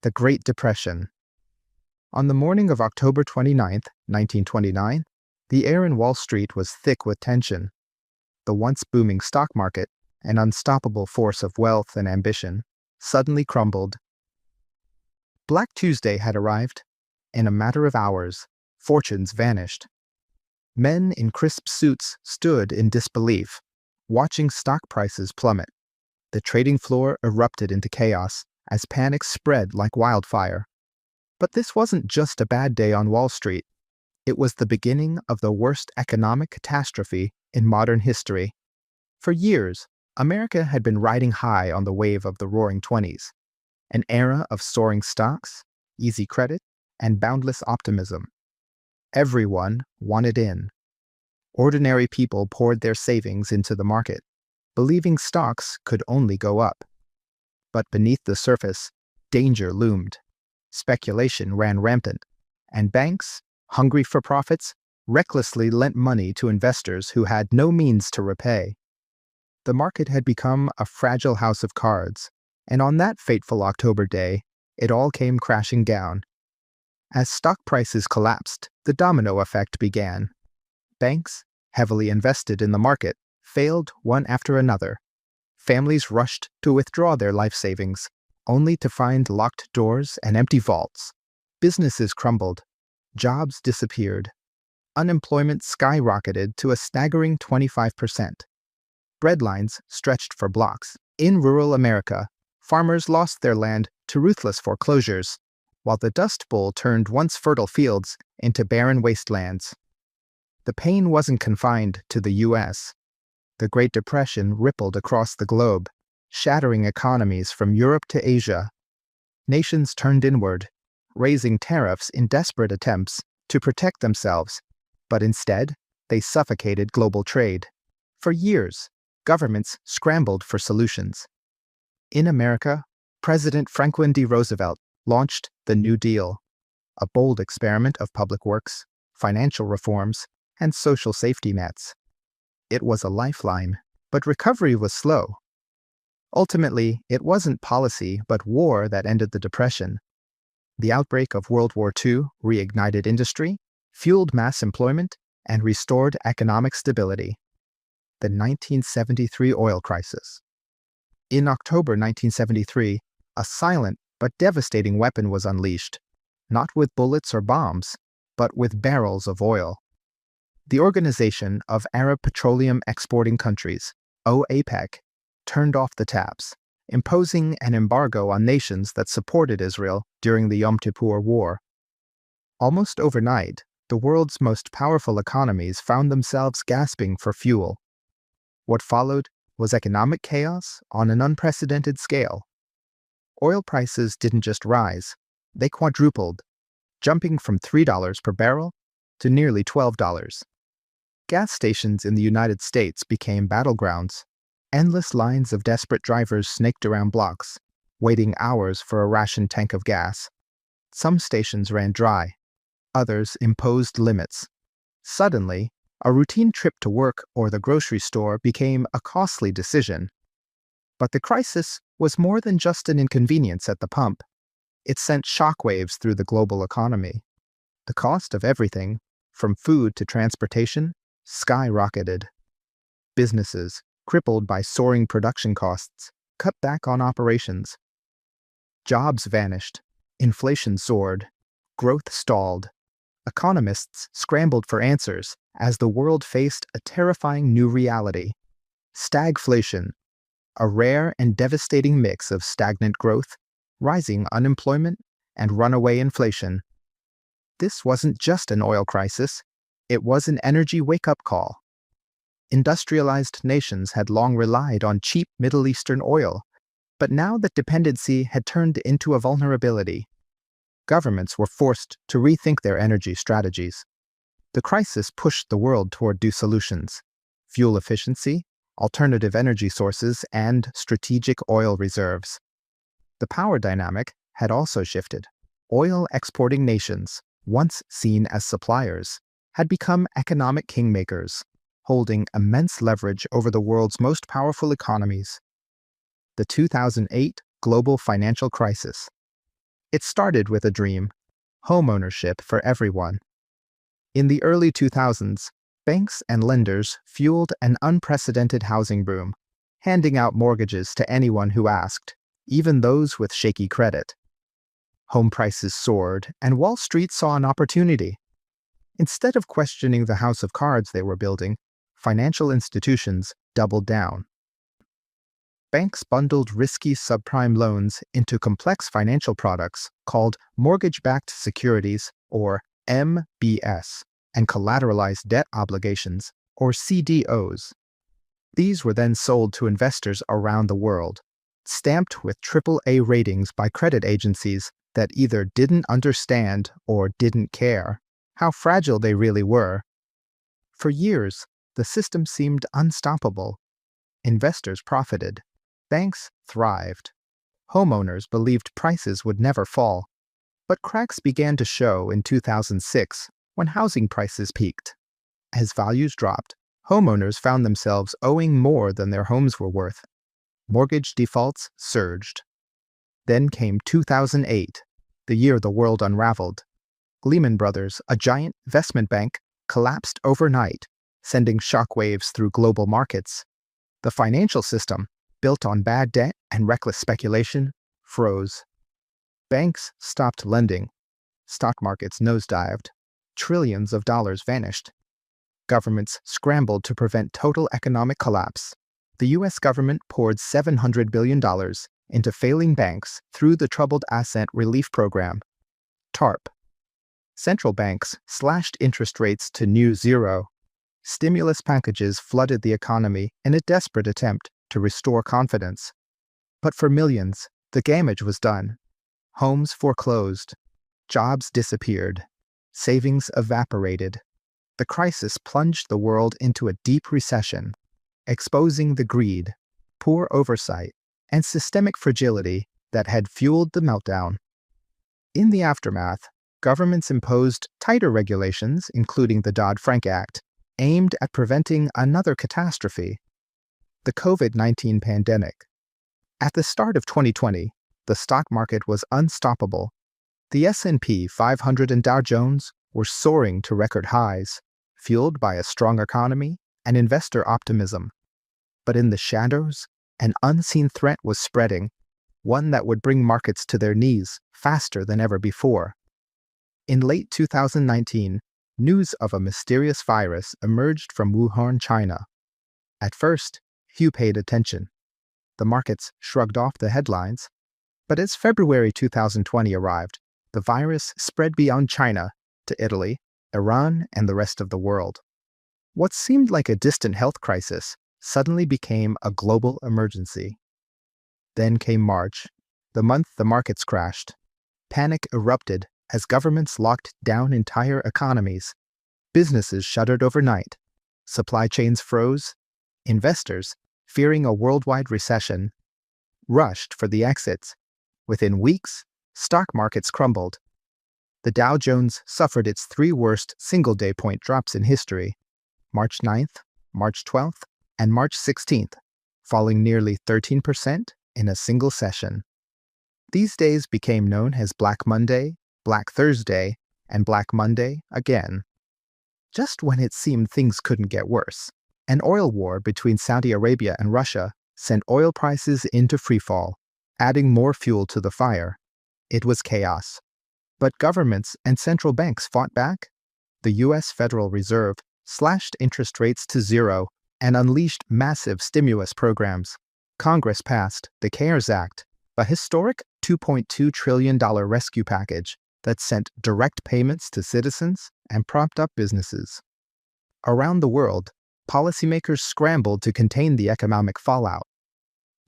The Great Depression. On the morning of October 29, 1929, the air in Wall Street was thick with tension. The once booming stock market, an unstoppable force of wealth and ambition, suddenly crumbled. Black Tuesday had arrived. In a matter of hours, fortunes vanished. Men in crisp suits stood in disbelief, watching stock prices plummet. The trading floor erupted into chaos as panic spread like wildfire. But this wasn't just a bad day on Wall Street. It was the beginning of the worst economic catastrophe in modern history. For years, America had been riding high on the wave of the Roaring '20s, an era of soaring stocks, easy credit, and boundless optimism. Everyone wanted in. Ordinary people poured their savings into the market, believing stocks could only go up. But beneath the surface, danger loomed. Speculation ran rampant, and banks, hungry for profits, recklessly lent money to investors who had no means to repay. The market had become a fragile house of cards, and on that fateful October day, it all came crashing down. As stock prices collapsed, the domino effect began. Banks, heavily invested in the market, failed one after another. Families rushed to withdraw their life savings, only to find locked doors and empty vaults. Businesses crumbled. Jobs disappeared. Unemployment skyrocketed to a staggering 25%. Breadlines stretched for blocks. In rural America, farmers lost their land to ruthless foreclosures, while the Dust Bowl turned once fertile fields into barren wastelands. The pain wasn't confined to the U.S. The Great Depression rippled across the globe, shattering economies from Europe to Asia. Nations turned inward, raising tariffs in desperate attempts to protect themselves, but instead, they suffocated global trade. For years, governments scrambled for solutions. In America, President Franklin D. Roosevelt launched the New Deal, a bold experiment of public works, financial reforms, and social safety nets. It was a lifeline, but recovery was slow. Ultimately, it wasn't policy but war that ended the Depression. The outbreak of World War II reignited industry, fueled mass employment, and restored economic stability. The 1973 oil crisis. In October 1973, a silent but devastating weapon was unleashed, not with bullets or bombs, but with barrels of oil. The Organization of Arab Petroleum Exporting Countries, OAPEC, turned off the taps, imposing an embargo on nations that supported Israel during the Yom Kippur War. Almost overnight, the world's most powerful economies found themselves gasping for fuel. What followed was economic chaos on an unprecedented scale. Oil prices didn't just rise, they quadrupled, jumping from $3 per barrel to nearly $12. Gas stations in the United States became battlegrounds. Endless lines of desperate drivers snaked around blocks, waiting hours for a rationed tank of gas. Some stations ran dry. Others imposed limits. Suddenly, a routine trip to work or the grocery store became a costly decision. But the crisis was more than just an inconvenience at the pump. It sent shockwaves through the global economy. The cost of everything, from food to transportation, skyrocketed. Businesses, crippled by soaring production costs, cut back on operations. Jobs vanished. Inflation soared. Growth stalled. Economists scrambled for answers as the world faced a terrifying new reality. Stagflation, a rare and devastating mix of stagnant growth, rising unemployment, and runaway inflation. This wasn't just an oil crisis, it was an energy wake-up call. Industrialized nations had long relied on cheap Middle Eastern oil, but now that dependency had turned into a vulnerability. Governments were forced to rethink their energy strategies. The crisis pushed the world toward new solutions: fuel efficiency, alternative energy sources, and strategic oil reserves. The power dynamic had also shifted. Oil-exporting nations, once seen as suppliers, had become economic kingmakers, holding immense leverage over the world's most powerful economies. The 2008 global financial crisis. It started with a dream: homeownership for everyone. In the early 2000s, banks and lenders fueled an unprecedented housing boom, handing out mortgages to anyone who asked, even those with shaky credit. Home prices soared, and Wall Street saw an opportunity. Instead of questioning the house of cards they were building, financial institutions doubled down. Banks bundled risky subprime loans into complex financial products called mortgage-backed securities, or MBS, and collateralized debt obligations, or CDOs. These were then sold to investors around the world, stamped with AAA ratings by credit agencies that either didn't understand or didn't care how fragile they really were. For years, the system seemed unstoppable. Investors profited. Banks thrived. Homeowners believed prices would never fall. But cracks began to show in 2006 when housing prices peaked. As values dropped, homeowners found themselves owing more than their homes were worth. Mortgage defaults surged. Then came 2008, the year the world unraveled. Lehman Brothers, a giant investment bank, collapsed overnight, sending shockwaves through global markets. The financial system, built on bad debt and reckless speculation, froze. Banks stopped lending. Stock markets nosedived. Trillions of dollars vanished. Governments scrambled to prevent total economic collapse. The U.S. government poured $700 billion into failing banks through the Troubled Asset Relief Program, TARP. Central banks slashed interest rates to near zero. Stimulus packages flooded the economy in a desperate attempt to restore confidence. But for millions, the damage was done. Homes foreclosed. Jobs disappeared. Savings evaporated. The crisis plunged the world into a deep recession, exposing the greed, poor oversight, and systemic fragility that had fueled the meltdown. In the aftermath, governments imposed tighter regulations, including the Dodd-Frank Act, aimed at preventing another catastrophe: the COVID-19 pandemic. At the start of 2020, the stock market was unstoppable. The S&P 500 and Dow Jones were soaring to record highs, fueled by a strong economy and investor optimism. But in the shadows, an unseen threat was spreading, one that would bring markets to their knees faster than ever before. In late 2019, news of a mysterious virus emerged from Wuhan, China. At first, few paid attention. The markets shrugged off the headlines. But as February 2020 arrived, the virus spread beyond China to Italy, Iran, and the rest of the world. What seemed like a distant health crisis suddenly became a global emergency. Then came March, the month the markets crashed. Panic erupted as governments locked down entire economies. Businesses shuttered overnight. Supply chains froze. Investors, fearing a worldwide recession, rushed for the exits. Within weeks, stock markets crumbled. The Dow Jones suffered its three worst single-day point drops in history: March 9th, March 12th, and March 16th, falling nearly 13% in a single session. These days became known as Black Monday, Black Thursday, and Black Monday again. Just when it seemed things couldn't get worse, an oil war between Saudi Arabia and Russia sent oil prices into freefall, adding more fuel to the fire. It was chaos. But governments and central banks fought back. The U.S. Federal Reserve slashed interest rates to zero and unleashed massive stimulus programs. Congress passed the CARES Act, a historic $2.2 trillion rescue package that sent direct payments to citizens and propped up businesses. Around the world, policymakers scrambled to contain the economic fallout.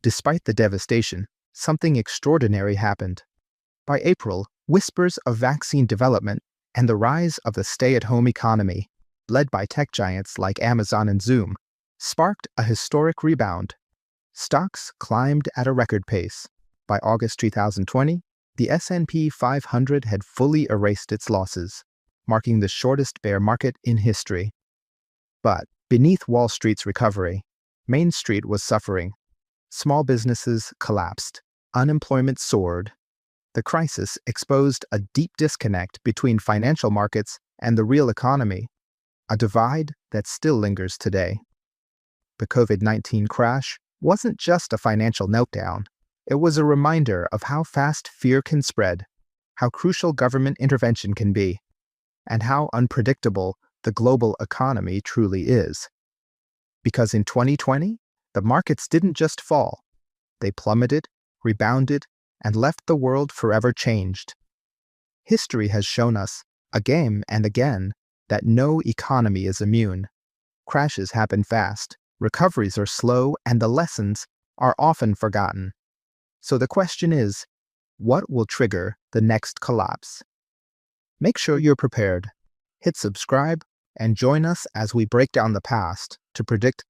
Despite the devastation, something extraordinary happened. By April, whispers of vaccine development and the rise of the stay-at-home economy, led by tech giants like Amazon and Zoom, sparked a historic rebound. Stocks climbed at a record pace. By August 2020, the S&P 500 had fully erased its losses, marking the shortest bear market in history. But beneath Wall Street's recovery, Main Street was suffering. Small businesses collapsed. Unemployment soared. The crisis exposed a deep disconnect between financial markets and the real economy, a divide that still lingers today. The COVID-19 crash wasn't just a financial meltdown. It was a reminder of how fast fear can spread, how crucial government intervention can be, and how unpredictable the global economy truly is. Because in 2020, the markets didn't just fall. They plummeted, rebounded, and left the world forever changed. History has shown us, again and again, that no economy is immune. Crashes happen fast, recoveries are slow, and the lessons are often forgotten. So the question is, what will trigger the next collapse? Make sure you're prepared. Hit subscribe and join us as we break down the past to predict